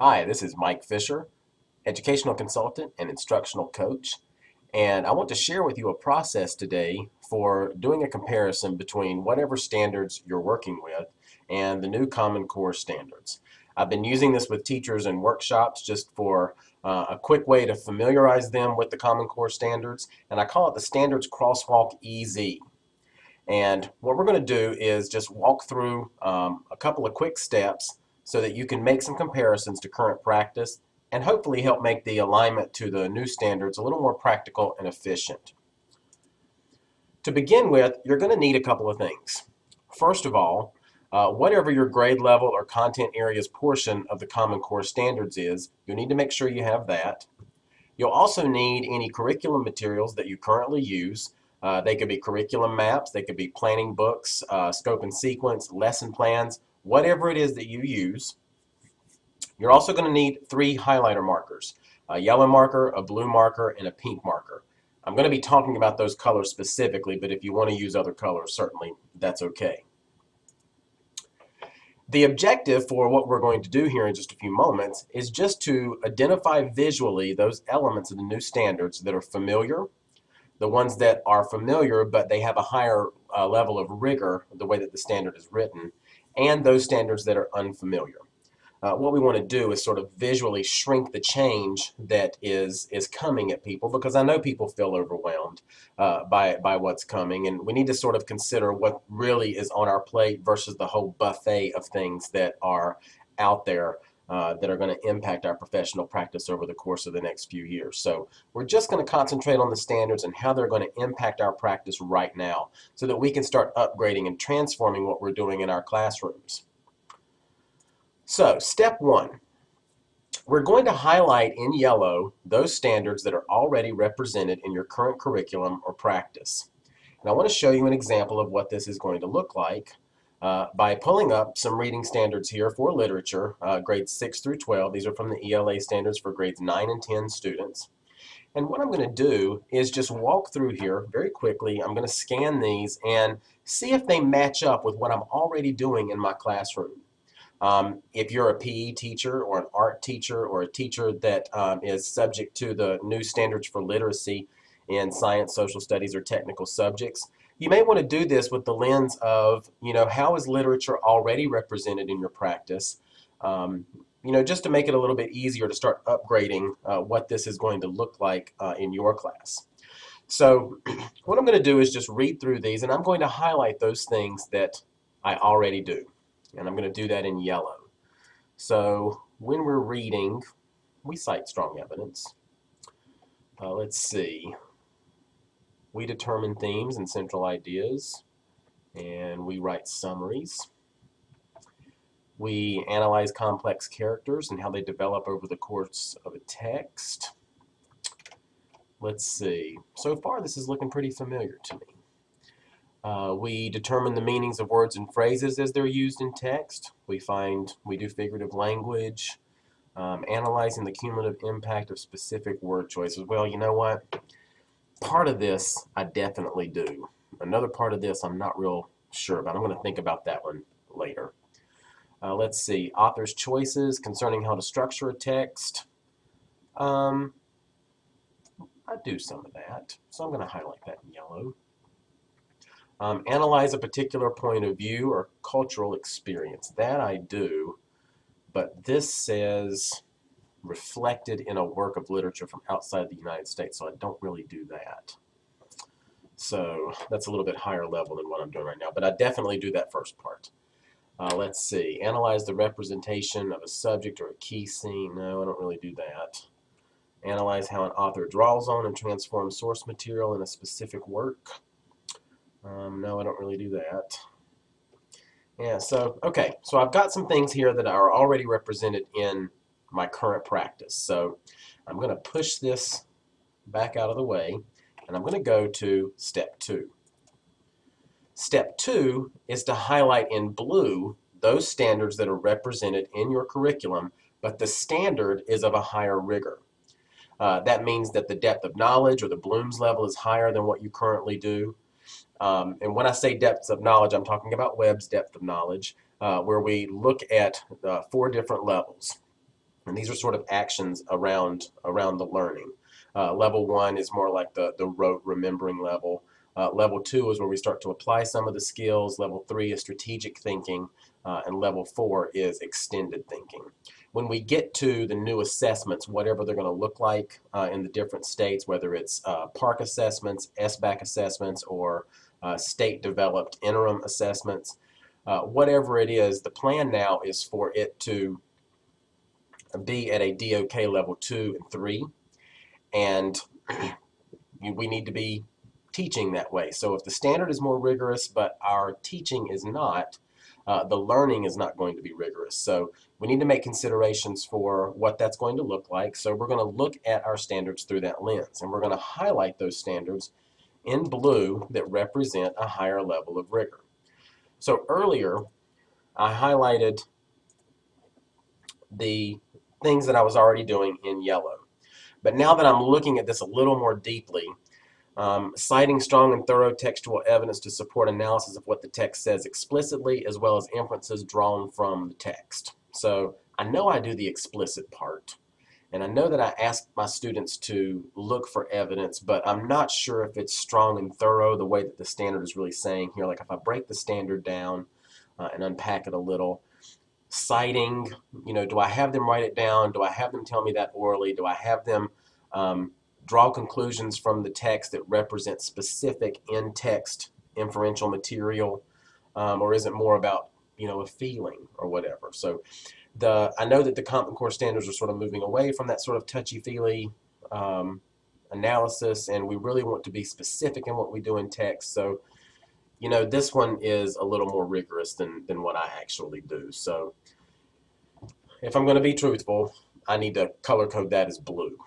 Hi, this is Mike Fisher, educational consultant and instructional coach, and I want to share with you a process today for doing a comparison between whatever standards you're working with and the new Common Core standards. I've been using this with teachers in workshops just for a quick way to familiarize them with the Common Core standards, and I call it the Standards Crosswalk EZ. And what we're going to do is just walk through a couple of quick steps so that you can make some comparisons to current practice and hopefully help make the alignment to the new standards a little more practical and efficient. To begin with, you're going to need a couple of things. First of all, whatever your grade level or content area's portion of the Common Core standards is, you need to make sure you have that. You'll also need any curriculum materials that you currently use. They could be curriculum maps, they could be planning books, scope and sequence, lesson plans, whatever it is that you use. You're also going to need 3 highlighter markers, a yellow marker, a blue marker, and a pink marker. I'm going to be talking about those colors specifically, but if you want to use other colors, certainly that's okay. The objective for what we're going to do here in just a few moments is just to identify visually those elements of the new standards that are familiar, the ones that are familiar but they have a higher level of rigor, the way that the standard is written, and those standards that are unfamiliar. What we want to do is sort of visually shrink the change that is coming at people, because I know people feel overwhelmed by what's coming, and we need to sort of consider what really is on our plate versus the whole buffet of things that are out there that are going to impact our professional practice over the course of the next few years. So we're just going to concentrate on the standards and how they're going to impact our practice right now so that we can start upgrading and transforming what we're doing in our classrooms. So, step 1, we're going to highlight in yellow those standards that are already represented in your current curriculum or practice. And I want to show you an example of what this is going to look like by pulling up some reading standards here for literature, grades 6 through 12. These are from the ELA standards for grades 9 and 10 students. And what I'm going to do is just walk through here very quickly. I'm going to scan these and see if they match up with what I'm already doing in my classroom. If you're a PE teacher or an art teacher or a teacher that is subject to the new standards for literacy in science, social studies, or technical subjects, you may want to do this with the lens of, how is literature already represented in your practice? Just to make it a little bit easier to start upgrading what this is going to look like in your class. So what I'm going to do is just read through these, and I'm going to highlight those things that I already do. And I'm going to do that in yellow. So when we're reading, we cite strong evidence. Let's see. We determine themes and central ideas, and we write summaries. We analyze complex characters and how they develop over the course of a text. Let's see. So far, this is looking pretty familiar to me. We determine the meanings of words and phrases as they're used in text. We do figurative language, analyzing the cumulative impact of specific word choices. Well, you know what? Part of this I definitely do. Another part of this I'm not real sure about. I'm going to think about that one later. Let's see. Author's choices concerning how to structure a text. I do some of that, so I'm going to highlight that in yellow. Analyze a particular point of view or cultural experience. That I do, but this says reflected in a work of literature from outside the United States, so I don't really do that. So that's a little bit higher level than what I'm doing right now, but I definitely do that first part. Let's see. Analyze the representation of a subject or a key scene. No, I don't really do that. Analyze how an author draws on and transforms source material in a specific work. No, I don't really do that. Yeah, so I've got some things here that are already represented in my current practice. So I'm going to push this back out of the way, and I'm going to go to step 2. Step 2 is to highlight in blue those standards that are represented in your curriculum, but the standard is of a higher rigor. That means that the depth of knowledge or the Bloom's level is higher than what you currently do. And when I say depths of knowledge, I'm talking about Webb's depth of knowledge, where we look at 4 different levels. And these are sort of actions around the learning. Level 1 is more like the rote remembering level. Level 2 is where we start to apply some of the skills. Level 3 is strategic thinking. And level 4 is extended thinking. When we get to the new assessments, whatever they're going to look like in the different states, whether it's PARC assessments, SBAC assessments, or state-developed interim assessments, whatever it is, the plan now is for it to be at a DOK level 2 and 3, and we need to be teaching that way. So if the standard is more rigorous but our teaching is not, the learning is not going to be rigorous. So we need to make considerations for what that's going to look like. So we're going to look at our standards through that lens, and we're going to highlight those standards in blue that represent a higher level of rigor. So earlier I highlighted the things that I was already doing in yellow. But now that I'm looking at this a little more deeply, citing strong and thorough textual evidence to support analysis of what the text says explicitly, as well as inferences drawn from the text. So I know I do the explicit part, and I know that I ask my students to look for evidence, but I'm not sure if it's strong and thorough the way that the standard is really saying here. Like if I break the standard down and unpack it a little, citing, do I have them write it down? Do I have them tell me that orally? Do I have them draw conclusions from the text that represent specific in-text inferential material? Or is it more about, a feeling or whatever? So I know that the Common Core standards are sort of moving away from that sort of touchy-feely analysis, and we really want to be specific in what we do in text. So, this one is a little more rigorous than what I actually do. So if I'm going to be truthful, I need to color code that as blue.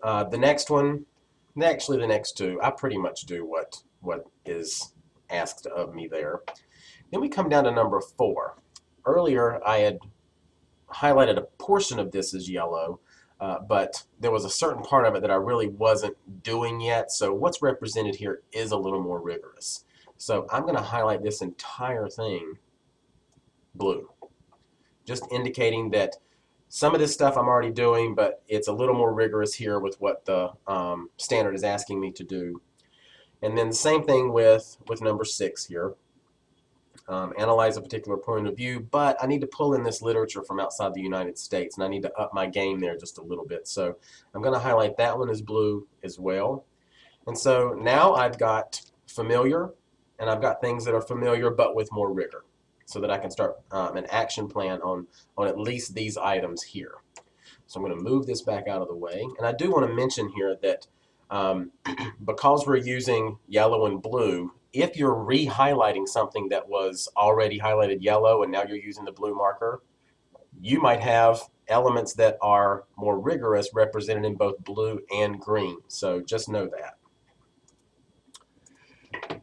The next one, actually the next two, I pretty much do what is asked of me there. Then we come down to number 4. Earlier I had highlighted a portion of this as yellow, but there was a certain part of it that I really wasn't doing yet. So what's represented here is a little more rigorous. So I'm going to highlight this entire thing blue, just indicating that some of this stuff I'm already doing, but it's a little more rigorous here with what the standard is asking me to do. And then the same thing with number 6 here. Analyze a particular point of view, but I need to pull in this literature from outside the United States, and I need to up my game there just a little bit. So I'm going to highlight that one as blue as well. And so now I've got familiar, and I've got things that are familiar but with more rigor, so that I can start an action plan on at least these items here. So I'm going to move this back out of the way. And I do want to mention here that because we're using yellow and blue, if you're re-highlighting something that was already highlighted yellow and now you're using the blue marker, you might have elements that are more rigorous represented in both blue and green. So just know that.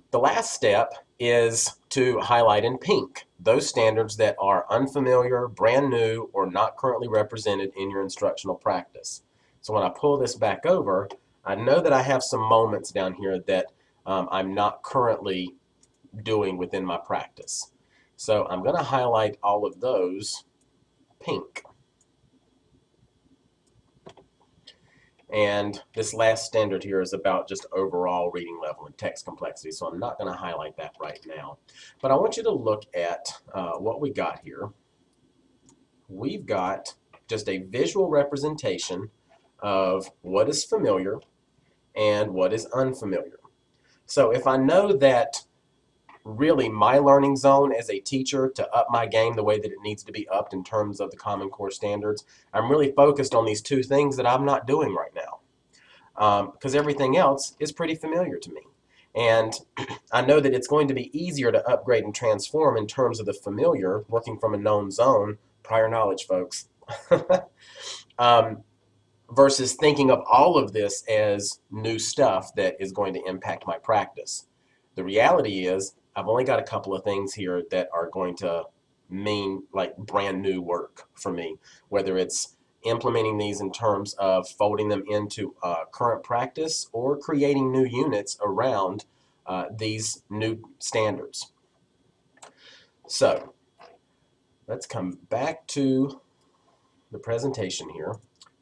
The last step is to highlight in pink those standards that are unfamiliar, brand new, or not currently represented in your instructional practice. So when I pull this back over, I know that I have some moments down here that I'm not currently doing within my practice. So I'm going to highlight all of those pink. And this last standard here is about just overall reading level and text complexity, so I'm not going to highlight that right now. But I want you to look at what we got here. We've got just a visual representation of what is familiar and what is unfamiliar. So if I know that really my learning zone as a teacher to up my game the way that it needs to be upped in terms of the Common Core standards, I'm really focused on these 2 things that I'm not doing right now, because everything else is pretty familiar to me. And I know that it's going to be easier to upgrade and transform in terms of the familiar, working from a known zone, prior knowledge, folks, versus thinking of all of this as new stuff that is going to impact my practice. The reality is I've only got a couple of things here that are going to mean like brand new work for me, whether it's implementing these in terms of folding them into current practice or creating new units around these new standards. So let's come back to the presentation here,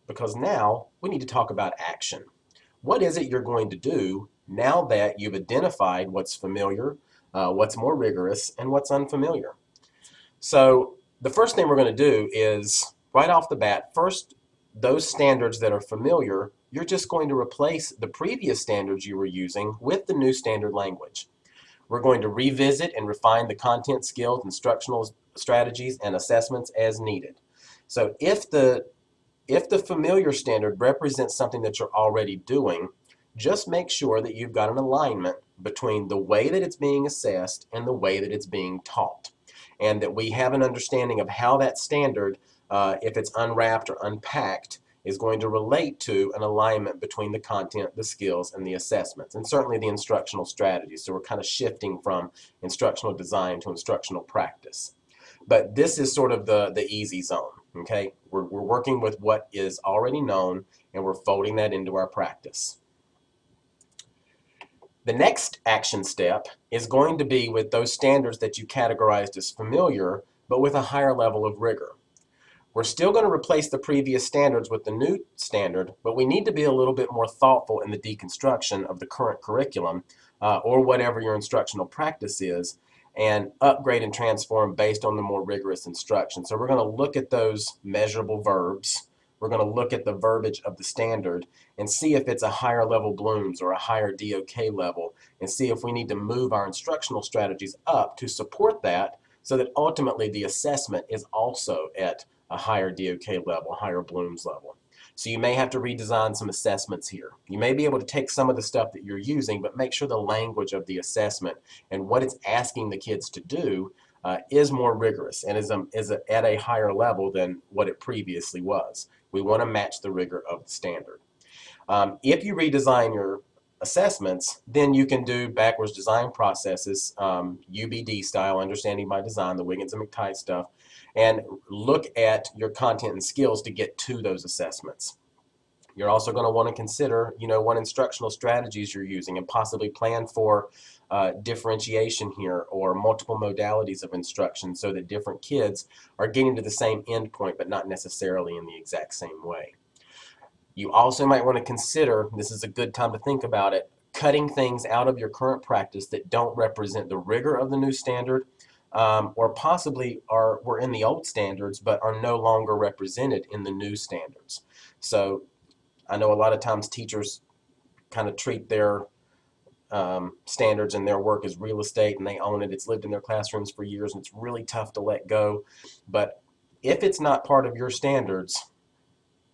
because now we need to talk about action. What is it you're going to do now that you've identified what's familiar, what's more rigorous, and what's unfamiliar? So the first thing we're going to do is, right off the bat, first, those standards that are familiar, you're just going to replace the previous standards you were using with the new standard language. We're going to revisit and refine the content, skills, instructional strategies, and assessments as needed. So if the familiar standard represents something that you're already doing, just make sure that you've got an alignment between the way that it's being assessed and the way that it's being taught, and that we have an understanding of how that standard, if it's unwrapped or unpacked, is going to relate to an alignment between the content, the skills, and the assessments, and certainly the instructional strategies. So we're kind of shifting from instructional design to instructional practice. But this is sort of the easy zone, okay? We're working with what is already known, and we're folding that into our practice. The next action step is going to be with those standards that you categorized as familiar, but with a higher level of rigor. We're still going to replace the previous standards with the new standard, but we need to be a little bit more thoughtful in the deconstruction of the current curriculum, or whatever your instructional practice is, and upgrade and transform based on the more rigorous instruction. So we're going to look at those measurable verbs. We're going to look at the verbiage of the standard and see if it's a higher level Bloom's or a higher DOK level, and see if we need to move our instructional strategies up to support that, so that ultimately the assessment is also at a higher DOK level, higher Bloom's level. So you may have to redesign some assessments here. You may be able to take some of the stuff that you're using, but make sure the language of the assessment and what it's asking the kids to do is more rigorous and is at a higher level than what it previously was. We want to match the rigor of the standard. If you redesign your assessments, then you can do backwards design processes, UBD style, understanding by design, the Wiggins and McTighe stuff, and look at your content and skills to get to those assessments. You're also going to want to consider, what instructional strategies you're using, and possibly plan for differentiation here, or multiple modalities of instruction, so that different kids are getting to the same end point, but not necessarily in the exact same way. You also might want to consider, this is a good time to think about it, cutting things out of your current practice that don't represent the rigor of the new standard, or possibly were in the old standards but are no longer represented in the new standards. So I know a lot of times teachers kind of treat their standards and their work as real estate, and they own it. It's lived in their classrooms for years, and it's really tough to let go. But if it's not part of your standards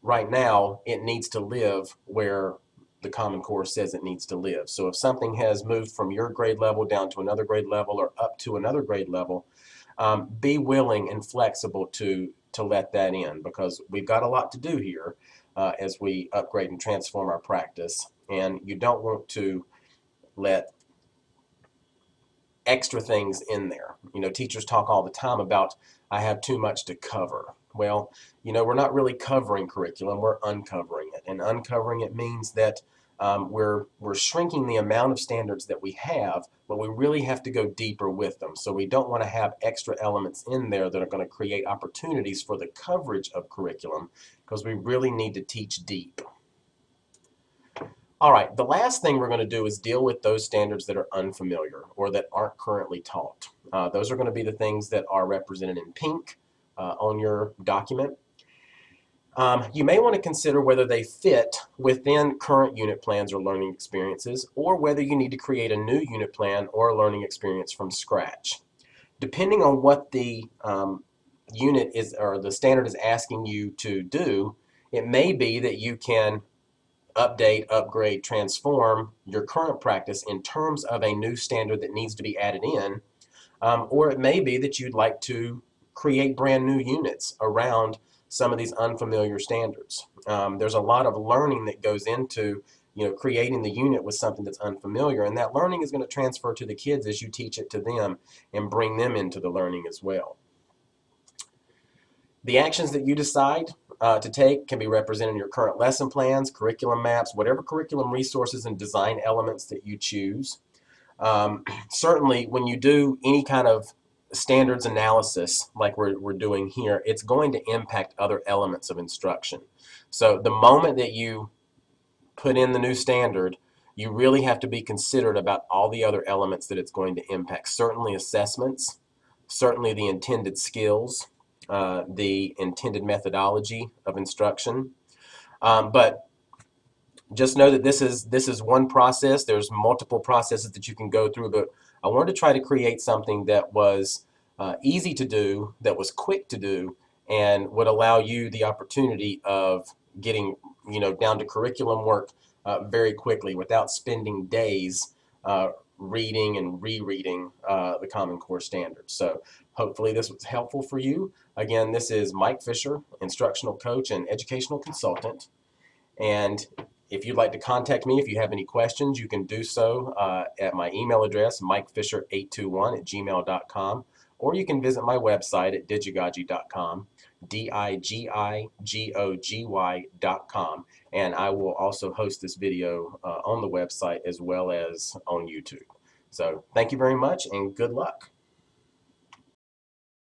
right now, it needs to live where the Common Core says it needs to live. So if something has moved from your grade level down to another grade level, or up to another grade level, be willing and flexible to let that in, because we've got a lot to do here as we upgrade and transform our practice, and you don't want to let extra things in there. Teachers talk all the time about, I have too much to cover. Well, we're not really covering curriculum, we're uncovering it. And uncovering it means that we're shrinking the amount of standards that we have, but we really have to go deeper with them. So we don't want to have extra elements in there that are going to create opportunities for the coverage of curriculum, because we really need to teach deep. All right, the last thing we're going to do is deal with those standards that are unfamiliar or that aren't currently taught. Those are going to be the things that are represented in pink on your document. You may want to consider whether they fit within current unit plans or learning experiences, or whether you need to create a new unit plan or a learning experience from scratch. Depending on what the unit is, or the standard is asking you to do, it may be that you can update, upgrade, transform your current practice in terms of a new standard that needs to be added in, or it may be that you'd like to create brand new units around some of these unfamiliar standards. There's a lot of learning that goes into creating the unit with something that's unfamiliar, and that learning is going to transfer to the kids as you teach it to them and bring them into the learning as well. The actions that you decide to take can be represented in your current lesson plans, curriculum maps, whatever curriculum resources and design elements that you choose. Certainly when you do any kind of standards analysis like we're doing here, it's going to impact other elements of instruction. So the moment that you put in the new standard, you really have to be considerate about all the other elements that it's going to impact. Certainly assessments, certainly the intended skills, the intended methodology of instruction. But just know that this is one process. There's multiple processes that you can go through, but I wanted to try to create something that was easy to do, that was quick to do, and would allow you the opportunity of getting down to curriculum work very quickly without spending days reading and rereading the Common Core standards. So hopefully this was helpful for you. Again, this is Mike Fisher, instructional coach and educational consultant. And if you'd like to contact me, if you have any questions, you can do so at my email address, mikefisher821@gmail.com, or you can visit my website at digigogy.com, digigogy.com, and I will also host this video on the website as well as on YouTube. So thank you very much and good luck.